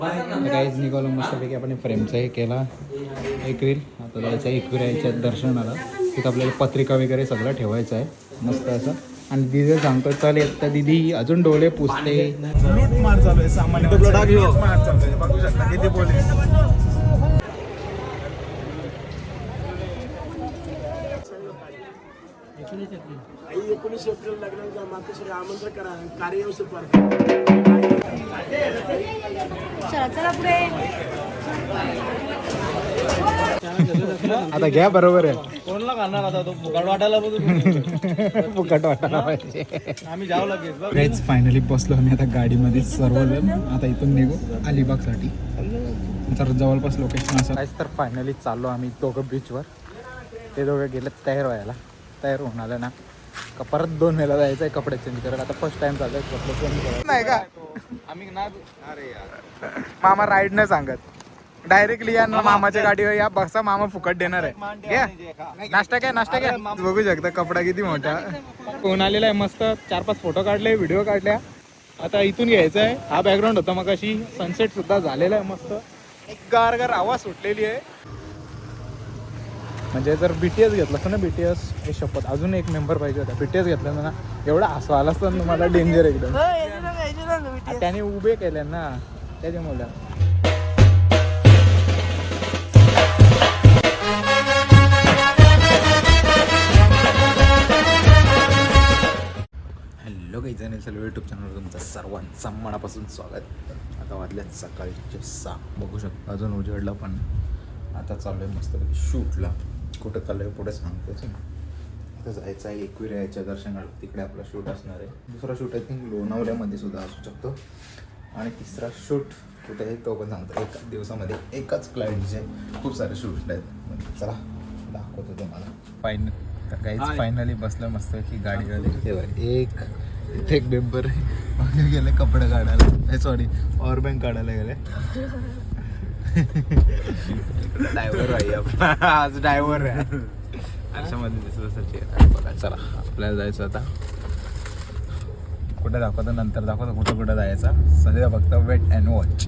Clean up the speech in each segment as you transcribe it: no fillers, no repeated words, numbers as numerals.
काहीच निघालो मस्तपैकी आपण फ्रेमचा हे केला एक रील. आता जायचं आहे एकविरायच्या दर्शनाला. तिथं आपल्याला पत्रिका वगैरे सगळं ठेवायचं आहे मस्त असं. आणि दिदी सांगतो चल येत तर दिदी अजून डोळे पुसते. लूट मार चालू आहे सामान्य लूट मार चालू आहे. बघू शकता किती पोलीस. आई 19 एप्रिल लग्नाचा मातोश्री आमंत्रण करा कार्यव्यवस्थित पार. चला पुढे. आता घ्या बरोबर आहे. कोणला खाणार आता तो फुकट वाटायला फुकट वाटायला पाहिजे. आम्ही जाऊ लगेच. काहीच फायनली बसलो आम्ही आता गाडीमध्ये सर्वजण. आता इथून निघू अलिबागसाठी. तर जवळपास लोकेशन असं काहीच. तर फायनली चाललो आम्ही दोघं बीचवर. ते दोघं गेले तयार व्हायला. तयार होऊन आलं ना का परत 2 वेळा जायचं आहे कपडे चेंज करायला. आता फर्स्ट टाइम चालू आहे कपडे चेंज करायला नाही का. आम्ही ना अरे यार मामा राईड नाही सांगत डायरेक्टली या ना मामाच्या गाडीवर या बसा. मामा फुकट देणार आहे. घ्या नाश्ता घ्या. बघू शकता कपडा किती मोठा होऊन आलेला आहे. मस्त 4-5 फोटो काढले, व्हिडिओ काढल्या. आता इथून घ्यायचं आहे. हा बॅकग्राऊंड होता मग अशी. सनसेट सुद्धा झालेला आहे मस्त. एक गार आवाज सुटलेली आहे. म्हणजे जर BTS घेतलं असतं ना BTS हे शपथ अजून एक मेंबर पाहिजे होता. BTS घेतलं ना एवढा हसवा आला असतं तुम्हाला. डेंजर एकदम. त्याने उभे केले ना त्याच्यामुळे. हॅलो काही जण सर्व यूट्यूब चॅनलवर तुमचं सर्वांचं मनापासून स्वागत. आता वाजल्यात सकाळचे 6. बघू शकता अजून उजेडला पण. आता चालू आहे मस्तपैकी शूटला. कुठं चाललं आहे पुढे सांगतोच. आता जायचं आहे एकविरायच्या दर्शनाला. तिकडे आपला शूट असणार आहे. दुसरा शूट आय थिंक लोणावल्यामध्ये सुद्धा असू शकतो. आणि तिसरा शूट कुठे आहे तो पण सांगतो. एका दिवसामध्ये एकाच क्लायंटचे खूप सारे शूट आहेत. चला दाखवतो तुम्हाला. तर काहीच फायनली बसलं मस्त की गाडीवाले. इथे एक मेंबर गेले कपडे काढायला. सॉरी पॉवर बँक काढायला गेले. ड्रायव्हर आहे आज. ड्रायव्हर आहे अशामध्ये दिसत बघा. चला आपल्याला जायचं आता. कुठे दाखवतो नंतर दाखवतो कुठं जायचं. सध्या फक्त वेट अँड वॉच.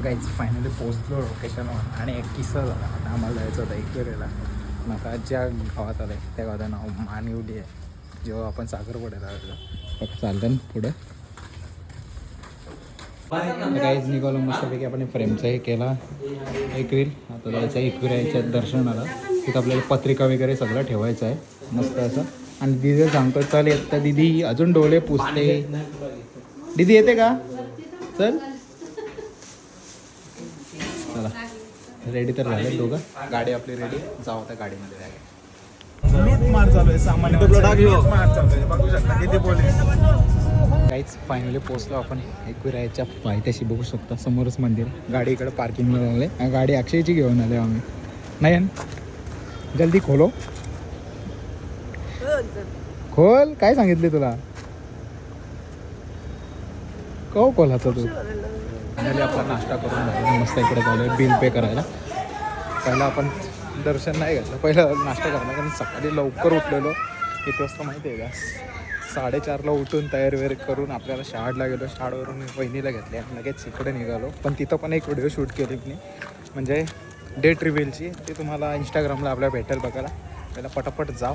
काहीच फायनली पोहोचलो लोकेशनवर. आणि एक किस्सा झाला. आता आम्हाला जायचं होतं एकविरेला. नका ज्या गावात आलं आहे त्या गावाचं नाव मानिवली आहे. जेव्हा आपण साखरपुड्याला आलो फक्त चालतं पुढं. काहीच निघालो मस्तपैकी आपण फ्रेमचा हे केला एक रील. आता जायचं आहे एकविरायच्या दर्शनाला. तिथं आपल्याला पत्रिका वगैरे सगळं ठेवायचं आहे मस्त असं. आणि दिदी सांगतो चल येत तर दिदी अजून डोळे पुसते. दिदी येते का चल. चला रेडी तर झाले दोघं. गाडी आपली रेडी. जाऊ आता गाडीमध्ये जायला. लूट मार चालू आहे सामान्य लूट मार चालू आहे. बघू शकता किती पोलीस. काहीच फायनली पोहोचलो आपण एकविरायच्या पायथ्याशी. बघू शकता समोरच मंदिर. गाडी इकडे पार्किंगला लागले. गाडी अक्षयची घेऊन आले आम्ही. नाही जल्दी खोलो. खोल. काय सांगितले तुला कहो खोलाचा तू. फायनली आपला नाश्ता करून झाला. मस्त इकडे चालू बिल पे करायला. पहिला आपण दर्शन नाही घेतलं. पहिलं नाश्ता करणार कारण सकाळी लवकर उठलेलो. किती वाजता माहिती आहे का 4:30ला उठून तयार वगैरे करून आपल्याला शाळेला गेलो. शाळेवरून वहिनीला घेतले आणि लगेच इकडे निघालो. पण तिथं पण एक व्हिडिओ शूट केली मी. म्हणजे डेट रिव्हीलची. ती तुम्हाला इंस्टाग्रामला आपल्याला भेटेल बघायला. पहिला पटापट जाऊ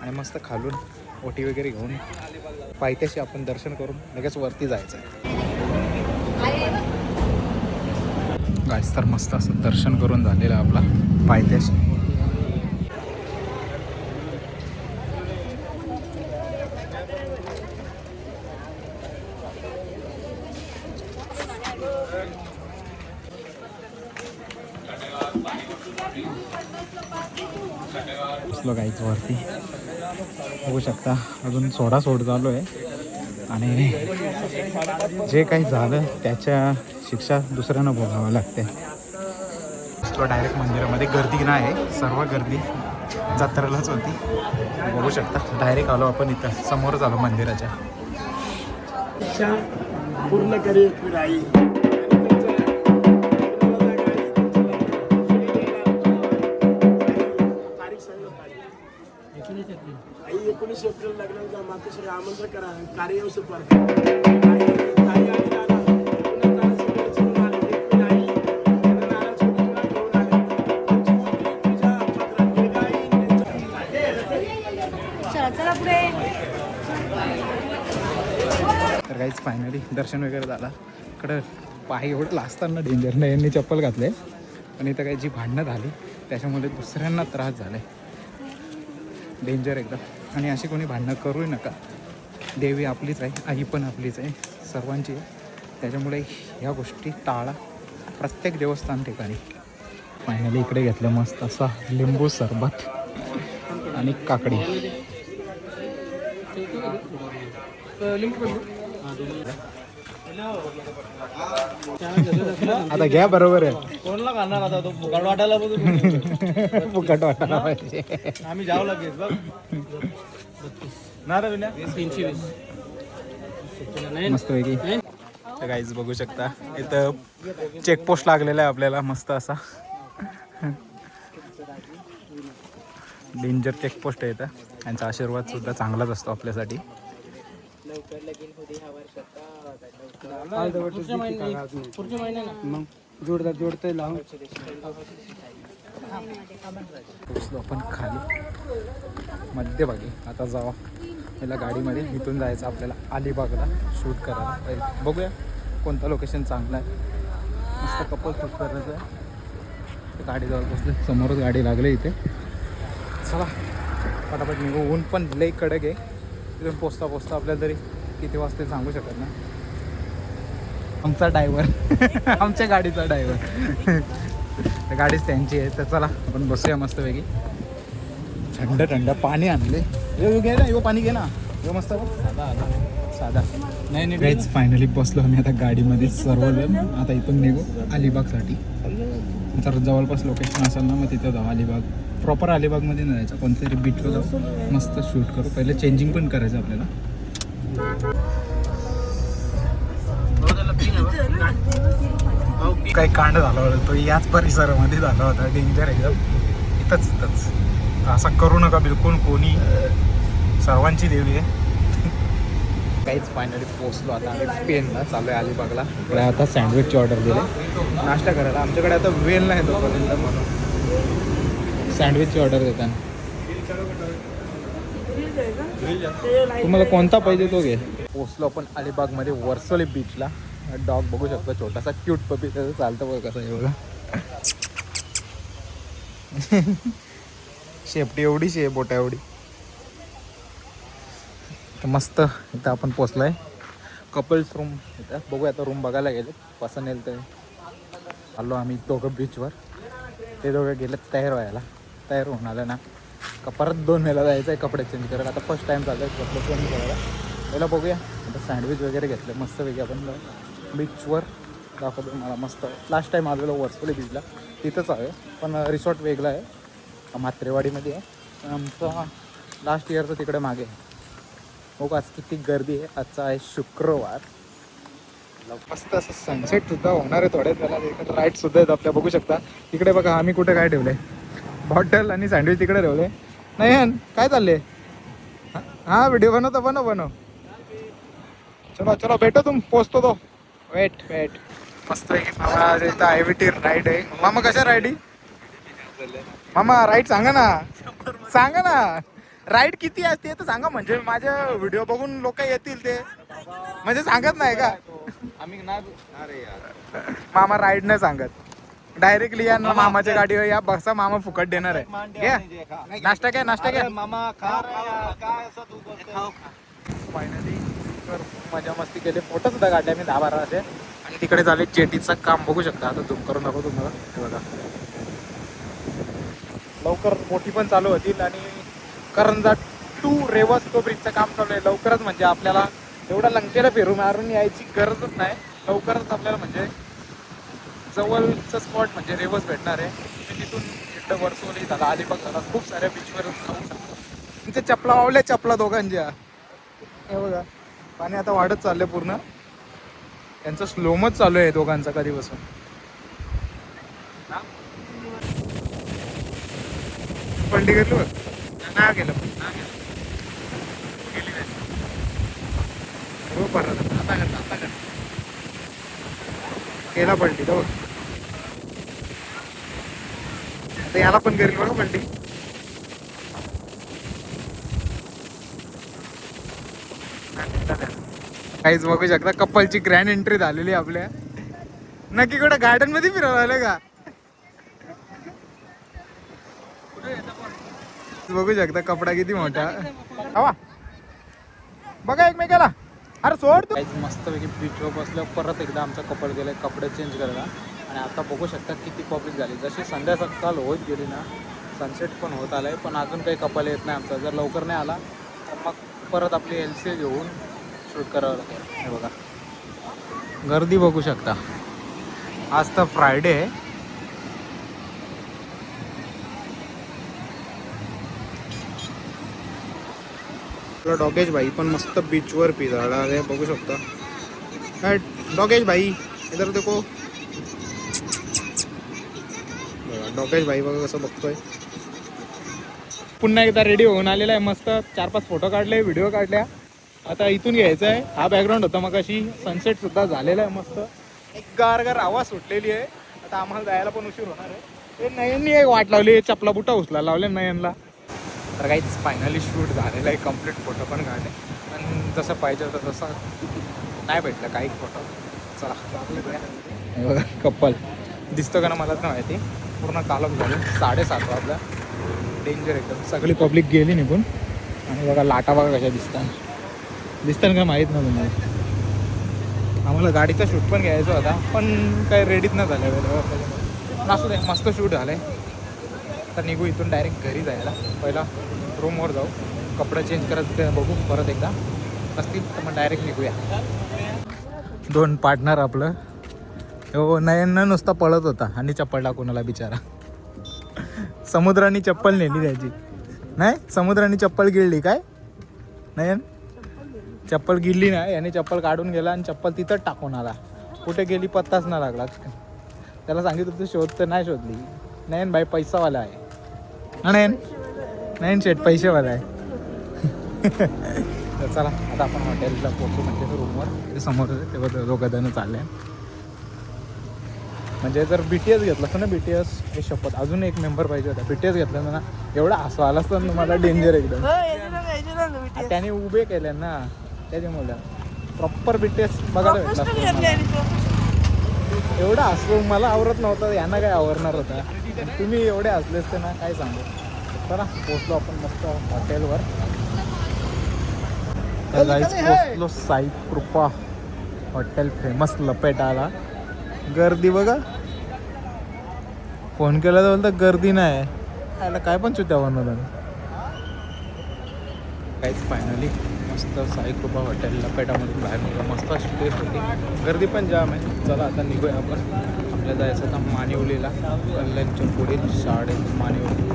आणि मस्त खालून ओटी वगैरे घेऊन पायथ्याशी आपण दर्शन करून लगेच वरती जायचं आहे. गाईस तर मस्त असं दर्शन करून झालेलं आहे आपला पायथ्याशी. गाईच वरती बघू शकता. अजून सोड चालू आहे. आणि जे काही झालं त्याच्या शिक्षा दुसऱ्यांना भोगावं लागते. डायरेक्ट मंदिरामध्ये गर्दी नाही आहे. सर्व गर्दी जत्रेलाच होती. बघू शकता डायरेक्ट आलो आपण इथं समोरच आलो मंदिराच्या. पूर्ण करी एकविराई. आई 19 एप्रिल लग्नाचा मातोश्री आमंत्रण करा कार्यव्यवस्थित पार. काहीच फायनली दर्शन वगैरे झाला. इकडं पाय एवढं लाजताना डेंजर नाही, यांनी चप्पल घातले पण इथं काही जी भांडणं झाली त्याच्यामुळे दुसऱ्यांना त्रास झाला आहे, डेंजर एकदम. आणि अशी कोणी भांडणं करूही नका. देवी आपलीच आहे, आई पण आपलीच आहे, सर्वांची आहे. त्याच्यामुळे ह्या गोष्टी टाळा प्रत्येक देवस्थान ठिकाणी. फायनली इकडे घेतलं मस्त असा लिंबू सरबत आणि काकडी. आता घ्या बरोबर आहे. कोणला खाणार आता तो फुकट वाटायला फुकट वाटायला पाहिजे. आम्ही जाऊ लगेच बघ ना रे विनय. 320 मस्त पैकी गाईज बघू शकता इथं चेकपोस्ट लागलेला आहे आपल्याला मस्त असा. डेंजर चेकपोस्ट आहे इथं. यांचा आशीर्वाद सुद्धा चांगलाच असतो आपल्यासाठी. जोडते लावून आपण खाली मध्यभागी आता जावा याला गाडीमध्ये. इथून जायचं आपल्याला अलिबागला शूट करायला पाहिजे. बघूया कोणतं लोकेशन चांगलं आहे. मस्त कपल शूट करायचं आहे. गाडीजवळ बसले, समोरच गाडी लागली इथे. चला पटापट निघू. ऊन पण लई कडक आहे. तिथून पोचता आपल्याला तरी किती वाजता सांगू शकत ना. आमचा ड्रायव्हर आमच्या गाडीचा ड्रायव्हर गाडीच त्यांची आहे. तर चला आपण बसूया मस्तपैकी. थंड पाणी आणले. घे ना, यो पाणी घे ना, यो मस्त साधा. नाही फायनली बसलो आम्ही आता गाडीमध्ये सर्वजण. आता इथून निघू अलिबागसाठी. जर जवळपास लोकेशन असेल ना मग तिथं जाऊ. अलिबाग प्रॉपर अलिबागमध्ये नाही जायचं, कोणतरी बीचवर जाऊ, मस्त शूट करू. पहिले चेंजिंग पण करायचं आपल्याला. काही कांड झाला होता तो याच परिसरामध्ये झाला होता. डेंजर एकदम. इथंच असं करू नका बिलकुल कोणी. सर्वांची देवी आहे. काहीच फायनली पोचलो आता आम्ही पेनला. चालू आहे अलिबागला. इकडे आता सँडविचची ऑर्डर दिली नाश्ता करायला. आमच्याकडे आता वेळ नाही तोपर्यंत म्हणून सँडविचची ऑर्डर देताना. तुम्हाला कोणता पाहिजे तो घे. पोचलो आपण अलिबागमध्ये वर्सोली बीचला. डॉग बघू शकतो, छोटासा क्यूट पपी. त्याचं चालतं बघ कसं आहे बघा. शेपटी एवढीच आहे, बोटा एवढी. तर मस्त इथं आपण पोचलोय कपल्स रूम इथं. बघूया आता रूम बघायला गेले, पसंत येईल तर आलो आम्ही दोघं बीचवर. ते दोघं गेले तयार व्हायला. तयार होऊन आलं ना का परत 2 वेळेला जायचं आहे कपडे चेंज करायला. आता फर्स्ट टाईम चालू आहे कपडे चेंज करायला. पहिला बघूया आता. सँडविच वगैरे घेतलं मस्तपैकी आपण बीचवर. दाखवतो मला मस्त. लास्ट टाईम आलेलो वर्सोली बीचला, तिथंच आहे पण रिसॉर्ट वेगळा आहे, म्हात्रेवाडीमध्ये आहे. आमचा लास्ट इयरचं तिकडे मागे आहे. हो आज किती गर्दी आहे. आजचा आहे शुक्रवार. मस्त असं सनसेट सुद्धा होणार आहे थोड्याच वेळात. राईट सुद्धा आहेत आपल्या, बघू शकता. तिकडे बघा आम्ही कुठे काय ठेवलंय, बॉटल आणि सँडविच तिकडे ठेवले. नाही काय चालले. हां व्हिडिओ बनव. चलो भेटो तुम. पोचतो तो. वेट मस्त पैकी. मामा इथं IVT राईड आहे. मामा कशा राईडी. मामा राईड सांगा ना. राईड किती असते तर सांगा, म्हणजे माझ्या व्हिडिओ बघून लोक येतील ते. म्हणजे सांगत नाही का आम्ही ना. अरे यार मामा राईड नाही सांगत. डायरेक्टली या ना मामाच्या गाडीवर या, बसा. मामा फुकट देणार आहे. घ्या नाश्ता घ्या. मामा खा काय असं तू बोलतो. फायनली तर मजा मस्ती केली. फोटो सुद्धा काढले मी 10-12 असे. आणि तिकडे झाले जेटीचं काम बघू शकता. आता झूम करून दाखवतो तुम्हाला. हे बघा लवकर मोठी पण चालू होतील. आणि करंजा टू रेवस तो ब्रिजचं काम चालू आहे लवकरच. म्हणजे आपल्याला एवढा लंकेला फिरून मारून यायची गरजच नाही. लवकरच आपल्याला म्हणजे जवळचं स्पॉट म्हणजे रेवस भेटणार आहे. तुम्ही तिथून इकडं वर्सोली झाला, अलिबाग झाला, खूप साऱ्या बीचवर जाऊ शकता. तुमच्या चपला वावल्या, चपला दोघांच्या. हे बघा पाणी आता वाढत चाललंय पूर्ण. त्यांचं स्लोमच चालू आहे दोघांचा कधीपासून. पलटी गेलो ना गेलं गेली नाही. हो परत आता केला पलटी तो. आता याला पण करेल बघा पलटी. काहीच बघू शकता कपलची ग्रँड एंट्री झालेली आपल्या. नक्की कुठे गार्डन मध्ये फिरवलं आलं का? बघू शकता कपडा किती मोठा. हवा बघा एकमेकाला. अरे सोड तू. मस्तपैकी बीचवर बसलं परत एकदा आमचा कपल गेलाय कपडे चेंज करायला. आणि आता बघू शकता किती पब्लिक झाली. जशी संध्या सकाळ होत गेली ना सनसेट पण होत आलाय पण अजून काही कपल येत नाही आमचा. जर लवकर नाही आला तर मग परत आपली LC घेऊन शूट करावं लागेल. हे बघा गर्दी बघू शकता. आज तर फ्रायडे आहे. डॉगेश भाई पण मस्त बीचवर पिजाळा आहे बघू शकता. काय डॉगेश भाई इधर देखो. डॉगेश भाई बघा कसं बघतोय. पुन्हा एकदा रेडी होऊन आलेला आहे. मस्त 4-5 फोटो काढले व्हिडिओ काढल्या. आता इथून घ्यायचं आहे. हा बॅकग्राऊंड होता मग अशी सनसेट सुद्धा झालेला आहे. मस्त एक गार आवाज सुटलेली आहे. आता आम्हाला जायला पण उशीर होणार आहे. ते नयननी एक वाट लावली चपला बुटा उचला लावले नयनला. तर काहीच फायनली शूट झालेलं आहे. कम्प्लीट फोटो पण काढले पण जसं पाहिजे होतं तसं नाही भेटलं काही फोटो. चला कपल दिसतो का ना मला तर माहिती. पूर्ण कालच झाले 7:30 वाजता. डेंजर एकदम. सगळी पब्लिक गेली निघून. आणि बघा लाटा बघा कशा दिसतात का माहीत ना तुम्हाला. आम्हाला गाडीचा शूट पण घ्यायचा होता पण काही रेडीच नाही झालं वेळेवर. असू दे मस्त शूट झालं आहे. तर निघू इथून डायरेक्ट घरी जायला. पहिला रूमवर जाऊ कपडे चेंज करत ते बघू परत एकदा नसतील तर मग डायरेक्ट निघूया. 2 पार्टनर आपलं. हो नयन नुसता पळत होता आणि चप्पल टाकून आला बिचारा. समुद्राने चप्पल नेली त्याची. नाही समुद्राने चप्पल गिळली काय नयन. चप्पल गिळली नाही याने चप्पल काढून गेला आणि चप्पल तिथंच टाकून आला. कुठे गेली पत्ताच नाही लागला. त्याला सांगितलं तू शोध तर नाही शोधली. नयन भाई पैसावाला आहे. नयन शेट पैसेवाला आहे. तर चला आता आपण हॉटेलला पोहोचू म्हणजे रूमवर. ते समोर तेव्हा दोघं जण चालले. म्हणजे जर BTS घेतलं असतं ना BTS हे शपथ अजून एक मेंबर पाहिजे होता. BTS घेतलं ना एवढा हसवा आला असतं ना मला डेंजर एकदम. त्याने उभे केले ना त्याच्यामुळे प्रॉपर BTS बघायला भेटला. एवढा हसवून मला आवरत नव्हतं. यांना काय आवरणार होता. तुम्ही एवढे हसले असते ना काय सांगू. चला पोचलो आपण मस्त हॉटेलवर. तर गाईज पोचलो साई कृपा हॉटेल फेमस लपेटाला. गर्दी बघा. फोन केला तर बोलतं गर्दी नाही. याला काय पण चुत्या बनवतात. काहीच फायनली मस्त साई कृपा हॉटेल लपेटामधून बाहेर निघा. मस्त स्पेस होती. गर्दी पण जाम आहे. चला आता निघूया आपण. आपल्याला जायचं आता मानिवलीला. कल्याणच्या पुढील शाळेत मानिवली.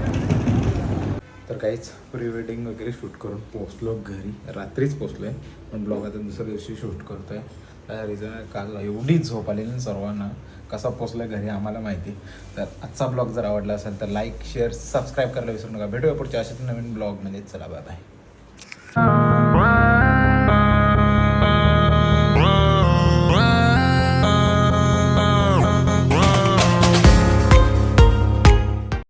तर काहीच प्री वेडिंग वगैरे शूट करून पोचलो घरी. रात्रीच पोचलो आहे पण ब्लॉग आता दुसऱ्या दिवशी शूट करतो आहे. त्या रिझन काल एवढी झोप आलेली ना सर्वांना. कसा पोचला घरी आम्हाला माहिती. तर आजचा ब्लॉग जर आवडला असेल तर लाईक शेअर सबस्क्राईब करायला विसरू नका. भेटूया पुढच्या अशाच नवीन ब्लॉगमध्ये. चला बाय बाय.